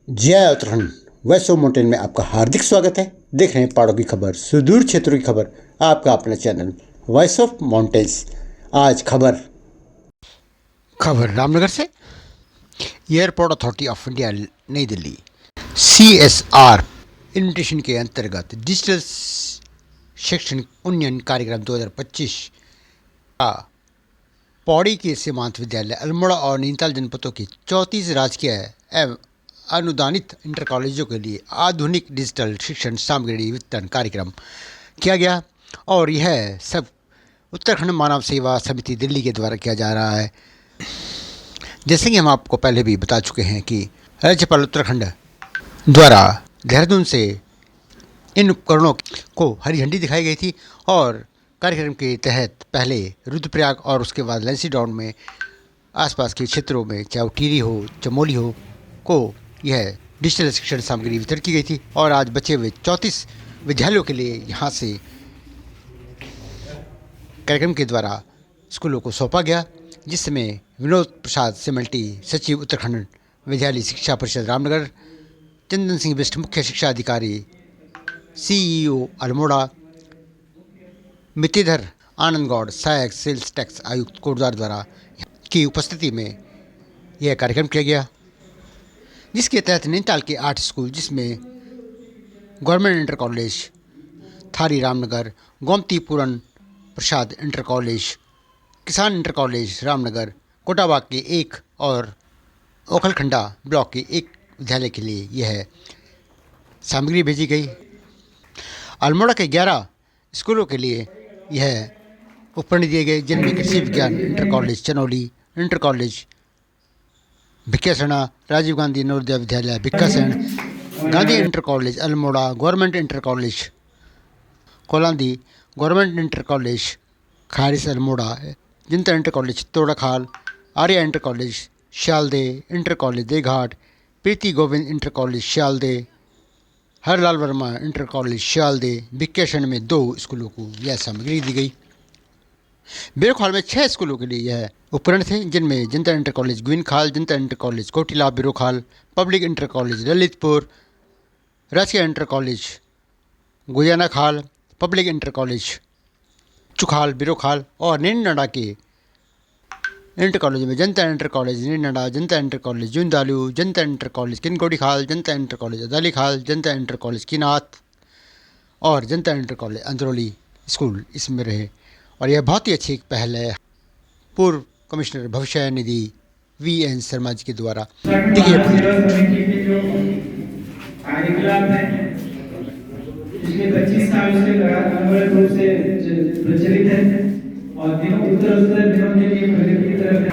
जय उत्तराखंड वैष्णो माउंटेन में आपका हार्दिक स्वागत है। देख रहे हैं पहाड़ों की खबर, सुदूर क्षेत्रों की खबर, आपका अपना चैनल वॉइस ऑफ माउंटेन्स। आज खबर रामनगर से। एयरपोर्ट अथॉरिटी ऑफ इंडिया नई दिल्ली CSR इन्विटेशन के अंतर्गत डिजिटल शैक्षणिक उन्नयन कार्यक्रम 2025 का पौड़ी के सीमांत विद्यालय अल्मोड़ा और नैनीताल जनपदों की 34 राजकीय एवं अनुदानित इंटर कॉलेजों के लिए आधुनिक डिजिटल शिक्षण सामग्री वितरण कार्यक्रम किया गया और यह सब उत्तराखंड मानव सेवा समिति दिल्ली के द्वारा किया जा रहा है। जैसे कि हम आपको पहले भी बता चुके हैं कि राज्यपाल उत्तराखंड द्वारा देहरादून से इन उपकरणों को हरी झंडी दिखाई गई थी और कार्यक्रम के तहत पहले रुद्रप्रयाग और उसके बाद लैंसीडाउन में आसपास के क्षेत्रों में, चाहे वो टिहरी हो, चमोली हो, को यह डिजिटल शिक्षण सामग्री वितरित की गई थी और आज बचे हुए 34 विद्यालयों के लिए यहाँ से कार्यक्रम के द्वारा स्कूलों को सौंपा गया, जिसमें विनोद प्रसाद सिमल्टी, सचिव उत्तराखंड विद्यालय शिक्षा परिषद रामनगर, चंदन सिंह बिष्ट, मुख्य शिक्षा अधिकारी CEO अल्मोड़ा, मितिधर आनंद गौड़, सहायक सेल्स टैक्स आयुक्त कोटद्वार द्वारा की उपस्थिति में यह कार्यक्रम किया गया, जिसके तहत नैनीताल के 8 स्कूल, जिसमें गवर्नमेंट इंटर कॉलेज थारी रामनगर, गोमती पूरन प्रसाद इंटर कॉलेज, किसान इंटर कॉलेज रामनगर, कोटाबाग के 1 और ओखलखंडा ब्लॉक के 1 विद्यालय के लिए यह सामग्री भेजी गई। अल्मोड़ा के 11 स्कूलों के लिए यह उपकरण दिए गए, जिनमें कृषि विज्ञान inter college Chanauli, inter college Bhikiyasaina, Rajiv Gandhi Navodaya Vidyalaya Bhikiyasain, Gandhi inter college Almora, government inter college Kolandi, government inter college Kharis Almora, Janta inter college Todakhal, Arya inter college Syalde, inter college देघाट, Preeti Govind inter college Syalde, Harlal Verma inter college Syalde, Bhikiyasain में 2 स्कूलों को यह सामग्री दी गई। बिरोखाल में 6 स्कूलों के लिए यह उपकरण थे, जिनमें जनता inter college Gweenkhal, Janta inter college Kotila Birokhal, public inter college Lalitpur, Rajkiya inter college Gujana Khal, public inter college Chukhal Birokhal और नीनडा के इंटर कॉलेज में जनता इंटर कॉलेज नीनडा, जनता इंटर कॉलेज जुंदालू, जनता इंटर कॉलेज किनकोड़ी खाल, जनता इंटर कॉलेज अदाली खाल, जनता इंटर कॉलेज किनात और जनता इंटर कॉलेज अंदरौली स्कूल इसमें रहे। और यह बहुत ही अच्छी पहल है पूर्व कमिश्नर भविष्य निधि VN शर्मा जी के द्वारा। देखिए पिछले 25 साल से लगातार रूप से प्रचलित है और दिनों दिनों के लिए प्रगति की तरफ है।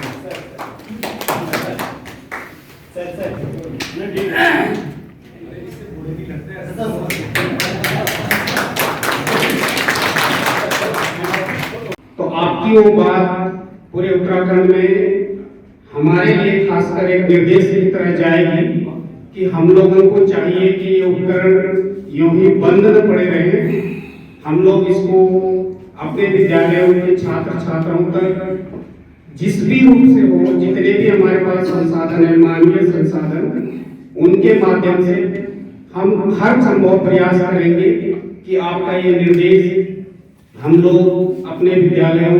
तो आपकी वो बात पूरे उत्तराखंड में हमारे लिए खासकर एक निर्देश की तरह जाएगी कि हम लोगों को चाहिए कि ये उपकरण यूं ही बंद न पड़े रहे। हम लोग इसको अपने विद्यालयों के छात्र छात्राओं तक जिस भी रूप से हो, जितने भी हमारे पास संसाधन है, मानवीय संसाधन, उनके माध्यम से हम हर संभव प्रयास करेंगे कि आपका ये निर्देश हम लोग अपने विद्यालयों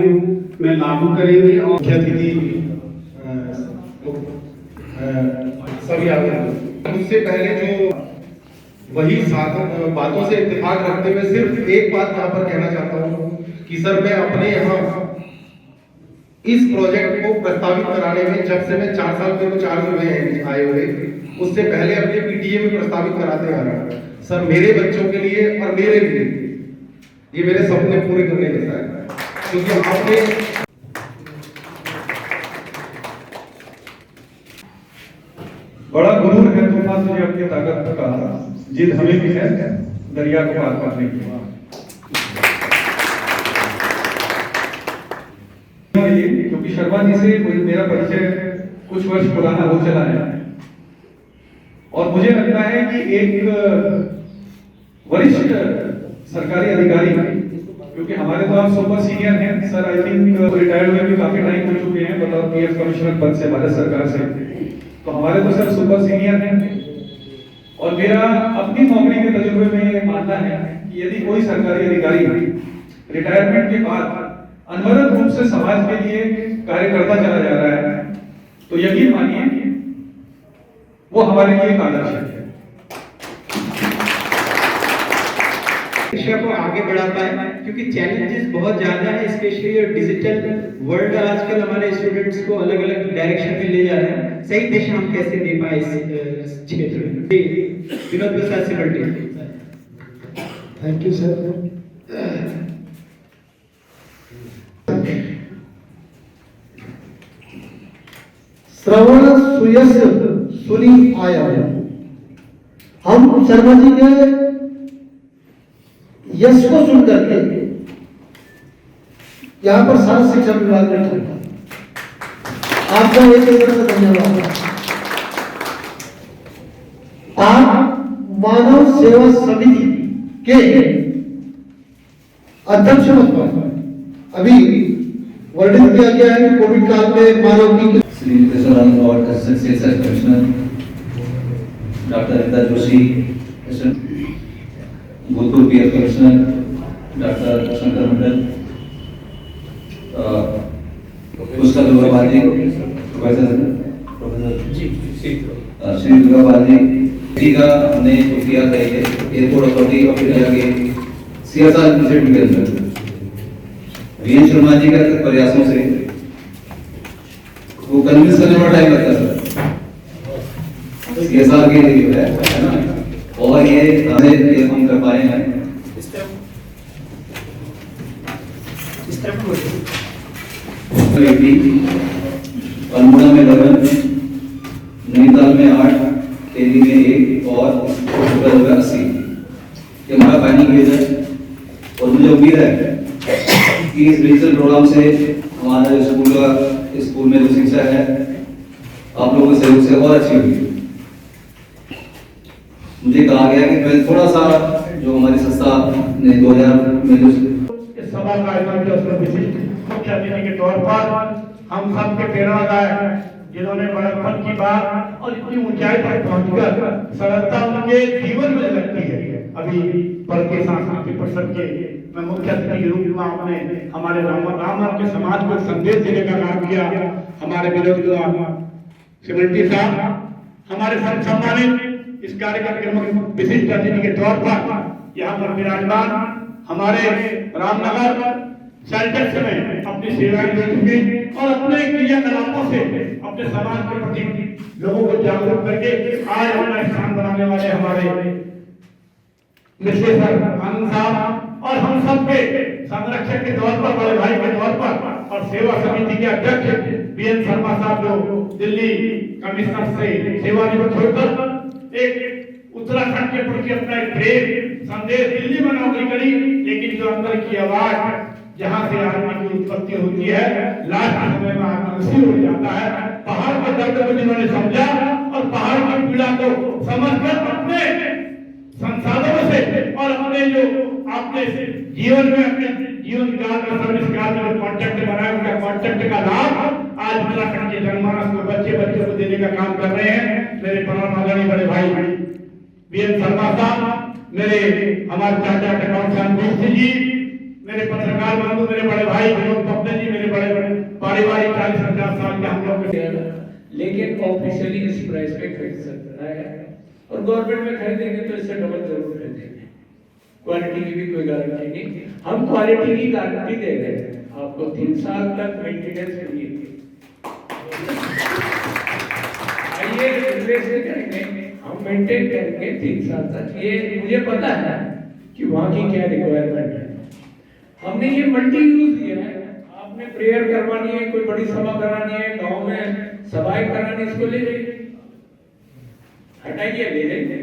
में लागू करेंगे। और सभी उससे पहले जो वही बातों से इत्तेफाक रखते हुए सिर्फ एक बात यहाँ पर कहना चाहता हूँ कि सर, मैं अपने यहाँ इस प्रोजेक्ट को प्रस्तावित कराने में, जब से मैं 4 साल में 4 हुए हैं आए हुए, उससे पहले अपने PTA में प्रस्तावित कराते आ रहा हूँ सर, मेरे बच्चों के लिए और मेरे लिए ये मेरे सपने पूरे करने जैसा है, क्योंकि आपने बड़ा गुरूर है तूफान तुझे अपनी ताकत का, जिद हमें भी है दरिया को पार करने की। क्योंकि शर्मा जी से मेरा परिचय कुछ वर्ष पुराना हो चला है और मुझे लगता है कि एक वरिष्ठ सरकारी अधिकारी, क्योंकि हमारे तो आप सुपर सीनियर हैं सर, आई थिंक रिटायर्ड हुए भी काफी टाइम हो चुके हैं, बताओ PF कमिश्नर पद से भारत सरकार से, तो हमारे तो सर सुपर सीनियर हैं मेरा अपनी नौकरी के तजुर्बे में ये मानना है कि यदि कोई सरकारी अधिकारी रिटायरमेंट के बाद अनवरत रूप से समाज के लिए कार्य करता चला जा रहा है तो यकीन मानिए वो हमारे लिए एक आदर्श है। शिक्षा को आगे बढ़ा पाए, क्योंकि चैलेंजेस बहुत ज्यादा है, स्पेशली ये डिजिटल वर्ल्ड आजकल हमारे स्टूडेंट्स को अलग अलग डायरेक्शन में ले जा रहा है। सही दिशा हम कैसे दे पाए इस क्षेत्र में। Vinod Prasad Simalti. Thank you sir. श्रवण सुयस्य सुनी आया। हम शर्मा जी के यश को सुन करके यहाँ पर सारा शिक्षा विभाग ने ठहरा। आपका एक तरह से धन्यवाद। आप मानव सेवा समिति के अध्यक्ष पद पर अभी वर्णित किया गया है कि कोविड काल में मानव की Shri president award success commissioner doctor Rita Joshi, भूतपूर्व पीएफ कमिश्नर डॉक्टर शंकर मंडल, पुष्कर दुर्गाबादी श्री दुर्गाबादी जी का हमने जो किया था एयरपोर्ट अथॉरिटी ऑफ इंडिया के सीएसआर इंस्टीट्यूट के अंदर वीएन शर्मा जी के प्रयासों से वो कन्विंस करने में टाइम लगता है सर सीएसआर के लिए है ना, और ये हमें हम कर पाए हैं। अल्मोड़ा में 11, नैनीताल में 8, टेली में 1 और टोटल 80। ये हमारा फाइनल फेज है और मुझे उम्मीद है कि इस डिजिटल प्रोग्राम से हमारा जो स्कूल में जो शिक्षा है आप लोगों के सहयोग से और अच्छी होगी। मुझे कहा गया कि थोड़ा सा जो हमारी संस्था ने 2000 में जो सभा का आयोजन किया उसमें विशिष्ट मुख्य अतिथि के तौर पर हम सब के प्रेरणादायक जिन्होंने बड़प्पन की बात और इतनी ऊंचाई पर पहुंचकर सरलता उनके जीवन में लगती है। अभी पल के सांस्कृतिक परिषद के मैं मुख्य अतिथि के रूप में आपने हमारे राम के समाज को संदेश देने का काम किया। हमारे विनोद सिमल्टी साहब हमारे सम्मानित इस कार्यक्रम में विशिष्ट अतिथि के तौर पर यहाँ पर विराजमान हमारे रामनगर सेल्टेक्स में अपनी सेवाएं दे चुके और अपने क्रियाकलापों से अपने समाज के प्रति लोगों को जागरूक करके आज अपना स्थान बनाने वाले हमारे विशेषकर आनंद साहब और हम सब के संरक्षक के तौर पर, बड़े भाई के तौर पर और सेवा समिति के अध्यक्ष बीएन शर्मा साहब जो दिल्ली कमिश्नर से सेवानिवृत्त होकर एक उत्तराखंड के प्रति अपना एक प्रेम संदेश दिल्ली में नौकरी करी, लेकिन जो अंदर की आवाज जहां से आदमी की उत्पत्ति होती है लास्ट समय में आदमी उसी हो जाता है। पहाड़ के दर्द को जिन्होंने समझा और पहाड़ की पीड़ा को समझकर अपने संसाधनों से और अपने जो आपने जीवन में अपने जीवन काल में सर्विस काल में जो कॉन्ट्रैक्ट बनाया उनका कॉन्ट्रैक्ट का लाभ आज उत्तराखंड के जनमानस को बच्चे को देने का काम कर रहे हैं। मेरे परम आदरणीय बड़े भाई बीएन शर्मा साहब, मेरे हमारे चाचा टेक्नोलॉजी जी, मेरे पत्रकार बंधु, मेरे बड़े भाई विनोद पप्पे जी, मेरे बड़े बड़े पारिवारिक 40-50 साल के हम लोग लेकिन ऑफिशियली इस प्राइस पे खरीद सकता है और गवर्नमेंट में खरीदेंगे तो इससे डबल जरूर खरीदेंगे। क्वालिटी की भी कोई गारंटी नहीं, हम क्वालिटी की गारंटी दे रहे हैं आपको 3 साल तक मेंटेनेंस फ्री है। आइए रिप्लेस करेंगे, हम मेंटेन करेंगे 3 साल तक। ये मुझे पता है कि वहाँ की क्या रिक्वायरमेंट है। हमने ये मल्टी यूज दिया है। आपने प्रेयर करवानी है, कोई बड़ी सभा करानी है, गांव में सभाएं करानी, इसको ले जाइए, हटाइए, ले जाइए।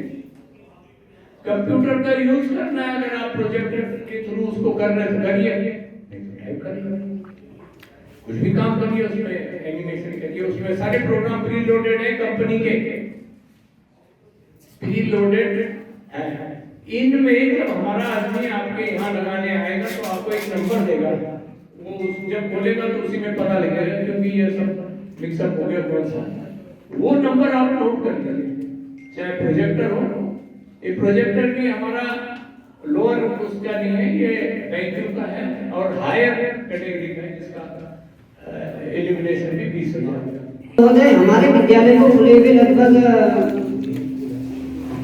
कंप्यूटर का यूज करना है, अगर आप प्रोजेक्टर के थ्रू उसको कर रहे हैं तो करिए, कुछ भी काम करिए, उसमें एनिमेशन करिए, उसमें सारे प्रोग्राम प्री लोडेड है, कंपनी के प्री लोडेड है। इनमें जब हमारा आदमी आपके यहाँ लगाने आएगा तो आपको एक नंबर देगा, वो जब बोलेगा तो उसी में पता लगेगा, क्योंकि ये सब मिक्सअप हो गया कौन सा, वो नंबर आप नोट कर लीजिए। चाहे प्रोजेक्टर हो, ये प्रोजेक्टर भी हमारा लोअर उसका नहीं है, ये बैंकिंग का है, और हायर कैटेगरी का है जिसका एलिमिनेशन भी 20,000। महोदय, हमारे विद्यालय को खुले हुए लगभग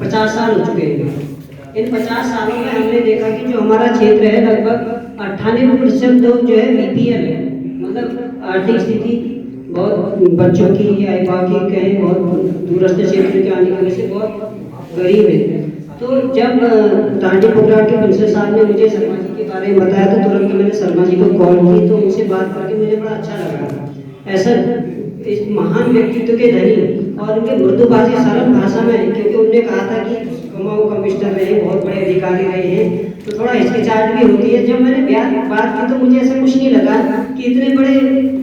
50 साल हो चुके हैं। इन 50 सालों में हमने देखा कि जो हमारा क्षेत्र है लगभग 98% लोग जो है बीपीएल है, मतलब आर्थिक स्थिति बहुत बच्चों की या बाकी कहें बहुत दूरस्थ क्षेत्र के आने की वजह से बहुत गरीब है। तो जब टांडी पोखराट के प्रिंसिपल साहब ने मुझे शर्मा जी के बारे में बताया तो तुरंत मैंने शर्मा जी को कॉल की, तो उनसे बात करके मुझे बड़ा अच्छा लगा। ऐसा इस महान व्यक्तित्व के धनी और उनके मृदुभाषी सरल भाषा में, क्योंकि उन्होंने कहा था कि कुमाऊं कमिश्नर रहे, बहुत बड़े अधिकारी रहे हैं, तो थोड़ा हिचकिचाहट भी होती है। जब मैंने बात की तो मुझे ऐसा कुछ नहीं लगा कि इतने बड़े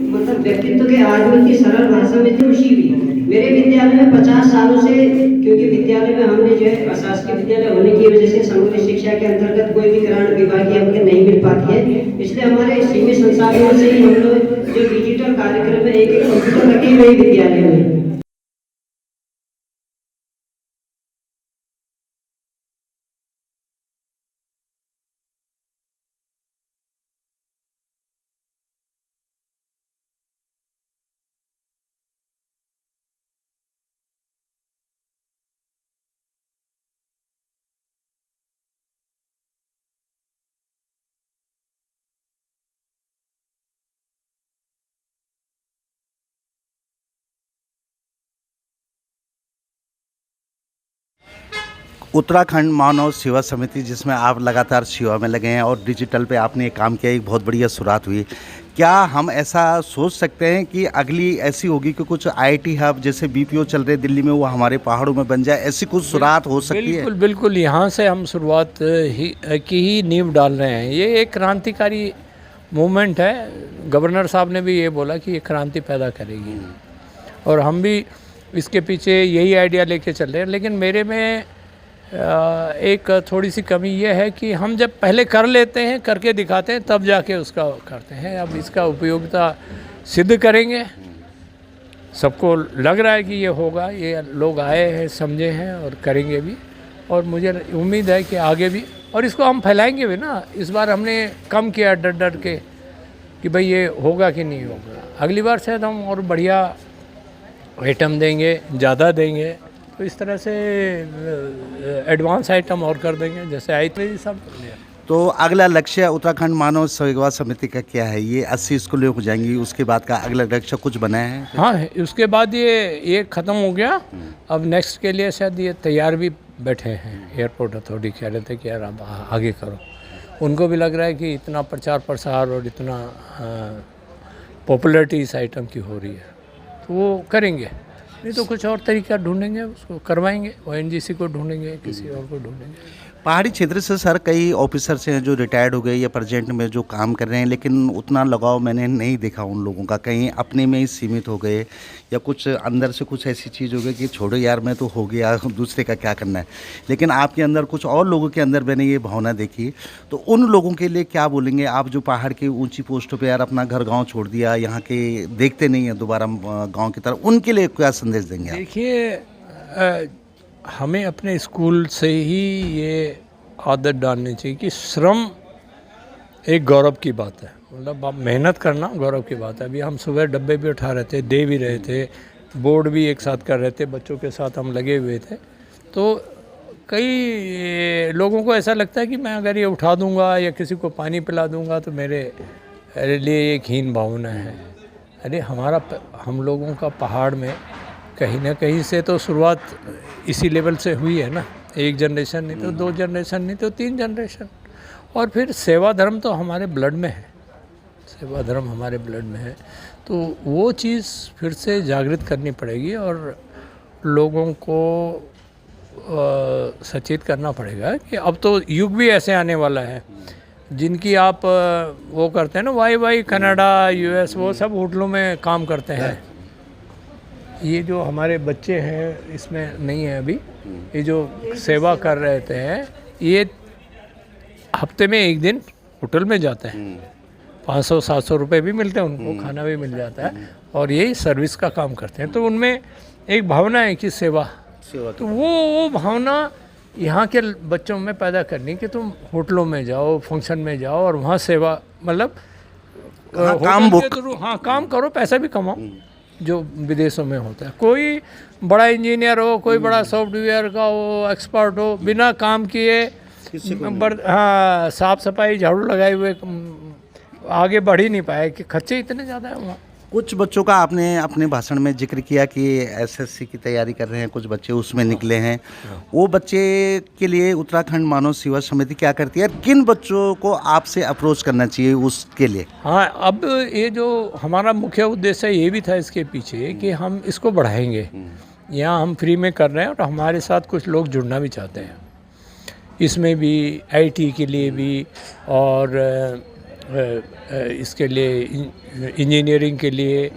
मतलब व्यक्तित्व के आदमी की सरल भाषा में खुशी हुई। मेरे विद्यालय में 50 सालों से, क्योंकि विद्यालय में हमने जो है अशासकीय विद्यालय होने की वजह से समग्र शिक्षा के अंतर्गत कोई भी ग्रांट विभागीय हमको नहीं मिल पाती है, इसलिए हमारे सीमित संसाधनों से ही हम लोग जो डिजिटल कार्यक्रम में एक कंप्यूटर रखे हुए विद्यालय में। उत्तराखंड मानव सेवा समिति, जिसमें आप लगातार सेवा में लगे हैं और डिजिटल पे आपने ये काम किया, एक बहुत बढ़िया शुरुआत हुई। क्या हम ऐसा सोच सकते हैं कि अगली ऐसी होगी कि कुछ आईटी हब जैसे बीपीओ चल रहे दिल्ली में, वो हमारे पहाड़ों में बन जाए, ऐसी कुछ शुरुआत हो सकती है? बिल्कुल बिल्कुल, यहाँ से हम शुरुआत की नींव डाल रहे हैं। ये एक क्रांतिकारी मूवमेंट है। गवर्नर साहब ने भी ये बोला कि ये क्रांति पैदा करेगी, और हम भी इसके पीछे यही आइडिया लेके चल रहे हैं। लेकिन मेरे में एक थोड़ी सी कमी ये है कि हम जब पहले कर लेते हैं, करके दिखाते हैं, तब जाके उसका करते हैं। अब इसका उपयोगिता सिद्ध करेंगे, सबको लग रहा है कि ये होगा, ये लोग आए हैं, समझे हैं और करेंगे भी, और मुझे उम्मीद है कि आगे भी, और इसको हम फैलाएंगे भी ना। इस बार हमने कम किया डर डर के कि भाई ये होगा कि नहीं होगा। अगली बार शायद हम और बढ़िया आइटम देंगे, ज़्यादा देंगे, तो इस तरह से एडवांस आइटम और कर देंगे, जैसे आई थी सब। तो अगला लक्ष्य उत्तराखंड मानव सेवा समिति का क्या है? ये 80 स्कूलें हो जाएंगी, उसके बाद का अगला लक्ष्य कुछ बना है? हाँ, उसके बाद ये ख़त्म हो गया। अब नेक्स्ट के लिए शायद ये तैयार भी बैठे हैं। एयरपोर्ट अथॉरिटी कह रहे थे कि यार अब आगे करो। उनको भी लग रहा है कि इतना प्रचार प्रसार और इतना पॉपुलैरिटी इस आइटम की हो रही है, तो वो करेंगे। नहीं तो कुछ और तरीका ढूंढेंगे, उसको करवाएंगे। ओएनजीसी को ढूंढेंगे, किसी और को ढूंढेंगे। पहाड़ी क्षेत्र से सर कई ऑफिसर्स हैं जो रिटायर्ड हो गए या प्रेजेंट में जो काम कर रहे हैं, लेकिन उतना लगाव मैंने नहीं देखा उन लोगों का। कहीं अपने में ही सीमित हो गए, या कुछ अंदर से कुछ ऐसी चीज़ हो गई कि छोड़ो यार, मैं तो हो गया, दूसरे का क्या करना है। लेकिन आपके अंदर, कुछ और लोगों के अंदर मैंने ये भावना देखी। तो उन लोगों के लिए क्या बोलेंगे आप, जो पहाड़ की ऊंची पोस्टों पर यार अपना घर गाँव छोड़ दिया, यहाँ के देखते नहीं हैं दोबारा गाँव की तरफ, उनके लिए क्या संदेश देंगे आप? देखिए, हमें अपने स्कूल से ही ये आदत डालनी चाहिए कि श्रम एक गौरव की बात है। मतलब आप मेहनत करना गौरव की बात है। अभी हम सुबह डब्बे भी उठा रहे थे, दे भी रहे थे, बोर्ड भी एक साथ कर रहे थे, बच्चों के साथ हम लगे हुए थे। तो कई लोगों को ऐसा लगता है कि मैं अगर ये उठा दूंगा या किसी को पानी पिला दूंगा तो मेरे लिए एक हीन भावना है। अरे हम लोगों का पहाड़ में कहीं ना कहीं से तो शुरुआत इसी लेवल से हुई है ना। एक जनरेशन नहीं तो 2 जनरेशन, नहीं तो 3 जनरेशन। और फिर सेवा धर्म तो हमारे ब्लड में है, सेवा धर्म हमारे ब्लड में है। तो वो चीज़ फिर से जागृत करनी पड़ेगी और लोगों को सचेत करना पड़ेगा कि अब तो युग भी ऐसे आने वाला है जिनकी आप वो करते हैं ना, वाई कनाडा, यूएस, वो सब होटलों में काम करते हैं। ये जो हमारे बच्चे हैं इसमें नहीं है अभी, ये जो सेवा कर रहे थे, ये हफ्ते में 1 दिन होटल में जाते हैं। 500-700 रुपये भी मिलते हैं उनको, खाना भी मिल जाता है, और यही सर्विस का काम करते हैं। तो उनमें एक भावना है कि सेवा, तो वो भावना यहाँ के बच्चों में पैदा करनी कि तुम होटलों में जाओ, फंक्शन में जाओ और वहाँ सेवा मतलब काम होटल के थ्रू हाँ काम करो, पैसा भी कमाओ, जो विदेशों में होता है। कोई बड़ा इंजीनियर हो, कोई बड़ा सॉफ्टवेयर का हो, एक्सपर्ट हो, बिना काम किए हाँ साफ सफाई झाड़ू लगाए हुए आगे बढ़ ही नहीं पाए कि खर्चे इतने ज़्यादा है वहाँ। कुछ बच्चों का आपने अपने भाषण में जिक्र किया कि एसएससी की तैयारी कर रहे हैं, कुछ बच्चे उसमें निकले हैं। वो बच्चे के लिए उत्तराखंड मानव सेवा समिति क्या करती है, किन बच्चों को आपसे अप्रोच करना चाहिए उसके लिए? हाँ, अब ये जो हमारा मुख्य उद्देश्य ये भी था इसके पीछे कि हम इसको बढ़ाएंगे। यहाँ हम फ्री में कर रहे हैं और हमारे साथ कुछ लोग जुड़ना भी चाहते हैं इसमें भी, आईटी के लिए भी और इसके लिए इंजीनियरिंग के लिए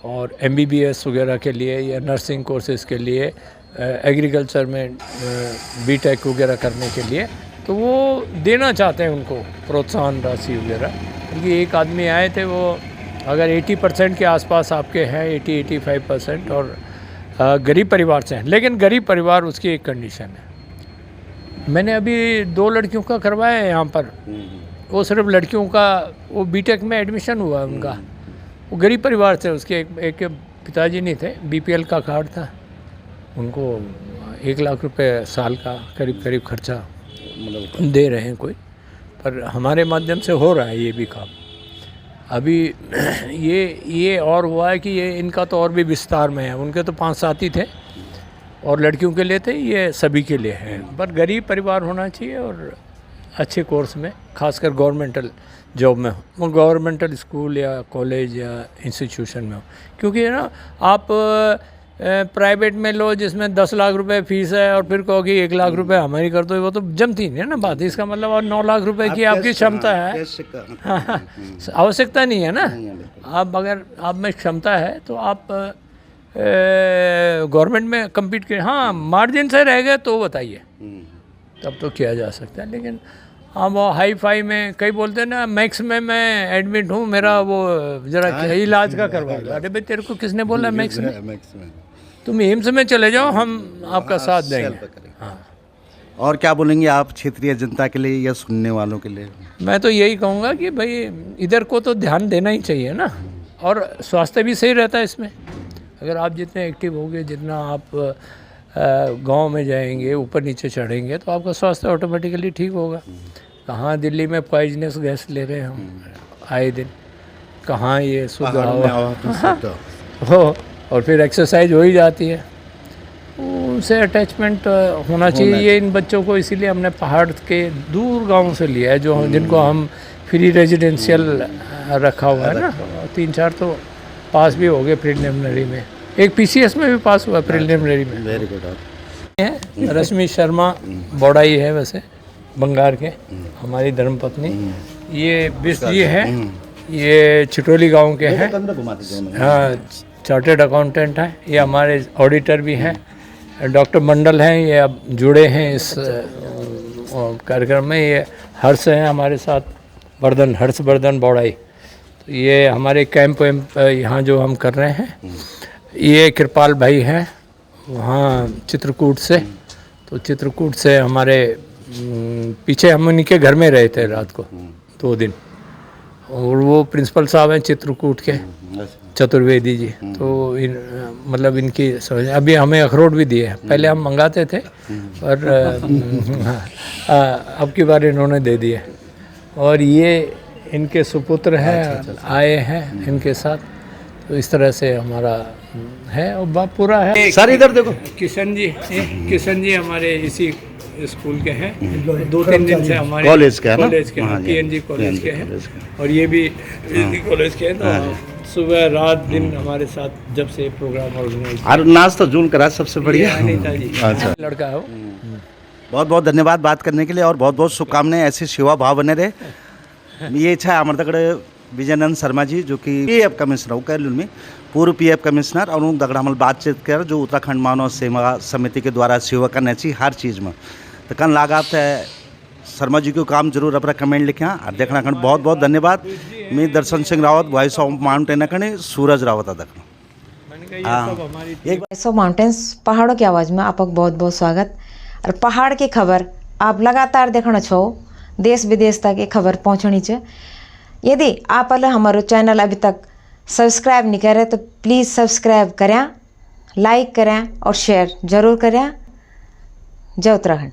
और एमबीबीएस वगैरह के लिए या नर्सिंग कोर्सेज़ के लिए, एग्रीकल्चर में बीटेक वगैरह करने के लिए, तो वो देना चाहते हैं उनको प्रोत्साहन राशि वगैरह। क्योंकि एक आदमी आए थे, वो अगर 80% के आसपास आपके हैं, 80-85% और गरीब परिवार से हैं, लेकिन गरीब परिवार उसकी एक कंडीशन है। मैंने अभी 2 लड़कियों का करवाया है यहाँ पर, वो सिर्फ लड़कियों का, वो बीटेक में एडमिशन हुआ है उनका, वो गरीब परिवार से, उसके एक पिताजी नहीं थे, बीपीएल का कार्ड था, उनको 1 लाख रुपए साल का करीब खर्चा दे रहे हैं कोई, पर हमारे माध्यम से हो रहा है ये भी काम। अभी ये और हुआ है कि ये इनका तो और भी विस्तार में है, उनके तो 5-7 ही थे और लड़कियों के लिए थे, ये सभी के लिए है। पर गरीब परिवार होना चाहिए और अच्छे कोर्स में, खासकर गवर्नमेंटल जॉब में हो, गवर्नमेंटल स्कूल या कॉलेज या इंस्टीट्यूशन में हो। क्योंकि ना आप प्राइवेट में लो जिसमें 10 लाख रुपए फीस है और फिर कहो कि 1 लाख रुपए हमारी कर दो, वो तो जमती नहीं है ना बात। इसका मतलब और 9 लाख रुपए की आपकी क्षमता है, आवश्यकता नहीं है ना। आप अगर आप में क्षमता है तो आप गवर्नमेंट में कम्पीट करें। हाँ, मार्जिन से रह गए तो बताइए, तब तो किया जा सकता है। लेकिन हम वो हाई फाई में, कई बोलते हैं ना मैक्स में मैं एडमिट हूँ, मेरा वो जरा इलाज का करवा लो। अरे भाई, तेरे को किसने बोला मैक्स में? तुम एम्स में चले जाओ, हम आपका साथ देंगे। हाँ, और क्या बोलेंगे आप क्षेत्रीय जनता के लिए या सुनने वालों के लिए? मैं तो यही कहूँगा कि भाई इधर को तो ध्यान देना ही चाहिए ना, और स्वास्थ्य भी सही रहता है इसमें। अगर आप जितने एक्टिव होंगे, जितना आप गांव में जाएंगे, ऊपर नीचे चढ़ेंगे, तो आपका स्वास्थ्य ऑटोमेटिकली ठीक होगा। कहाँ दिल्ली में पॉइजनस गैस ले रहे हैं हम आए दिन, कहाँ ये शुद्ध हवा हो, और फिर एक्सरसाइज हो ही जाती है। उनसे अटैचमेंट होना चाहिए इन बच्चों को। इसीलिए हमने पहाड़ के दूर गाँव से लिया है, जो जिनको हम फ्री रेजिडेंशियल रखा हुआ है ना। 3-4 तो पास भी हो गए प्रिलिमिनरी में, एक पीसीएस में भी पास हुआ प्रिलिमिनरी में। Very good. रश्मि शर्मा बौड़ाई है, वैसे बंगार के, हमारी धर्मपत्नी। ये बिस्ट जी है, ये चिटोली गांव के हैं। हाँ, चार्टेड अकाउंटेंट है। ये हमारे ऑडिटर भी हैं। डॉक्टर मंडल हैं, ये अब जुड़े हैं इस कार्यक्रम में। ये हर्ष हैं हमारे साथ, हर्षवर्धन बौड़ाई। तो ये हमारे कैंप यहाँ जो हम कर रहे हैं, ये कृपाल भाई हैं वहाँ चित्रकूट से। तो चित्रकूट से हमारे पीछे हम उनके घर में रहे थे रात को 2 दिन, और वो प्रिंसिपल साहब हैं चित्रकूट के, चतुर्वेदी जी। तो मतलब इनकी समझ, अभी हमें अखरोट भी दिए हैं, पहले हम मंगाते थे पर अब की बार इन्होंने दे दिए। और ये इनके सुपुत्र हैं, आए हैं इनके साथ। तो इस तरह से हमारा है, और बाप पूरा है। सर इधर देखो, किशन जी हमारे इसी स्कूल के हैं, 2-3 दिन से हमारे कॉलेज के हैं, पीएनजी कॉलेज के हैं, और ये भी कॉलेज के हैं। तो सुबह रात दिन हमारे साथ जब से प्रोग्राम ऑर्गेनाइज, और नाच तो जून करा सबसे बढ़िया नेताजी लड़का है वो। बहुत बहुत धन्यवाद बात करने के लिए, और बहुत बहुत शुभकामनाएं, ऐसी सेवा भाव बने रहे। ये इच्छा अमरतगढ़ विजयनंद शर्मा जी, जो कि पीएफ कमिश्नर कैलून में पूर्व पीएफ कमिश्नर, और उन दगड़ा हमल बातचीत कर जो उत्तराखंड मानव सेवा समिति के द्वारा सेवा करना चाहिए हर चीज़ में। तो कल लागात है शर्मा जी को काम जरूर अपना कमेंट लिखें। और देखना खंड बहुत बहुत धन्यवाद। मैं Darshan Singh Rawat, voice of mountain खंड, सूरज रावत देखना। वॉइस ऑफ माउंटेन्स, पहाड़ों की आवाज़ में आपका बहुत बहुत स्वागत। और पहाड़ की खबर आप लगातार देखना छो, देश विदेश तक ये खबर पहुँचनी च। यदि आप हमारो चैनल अभी तक सब्सक्राइब नहीं करे तो प्लीज़ सब्सक्राइब करें, लाइक करें और शेयर जरूर करें। जय उत्तराखंड।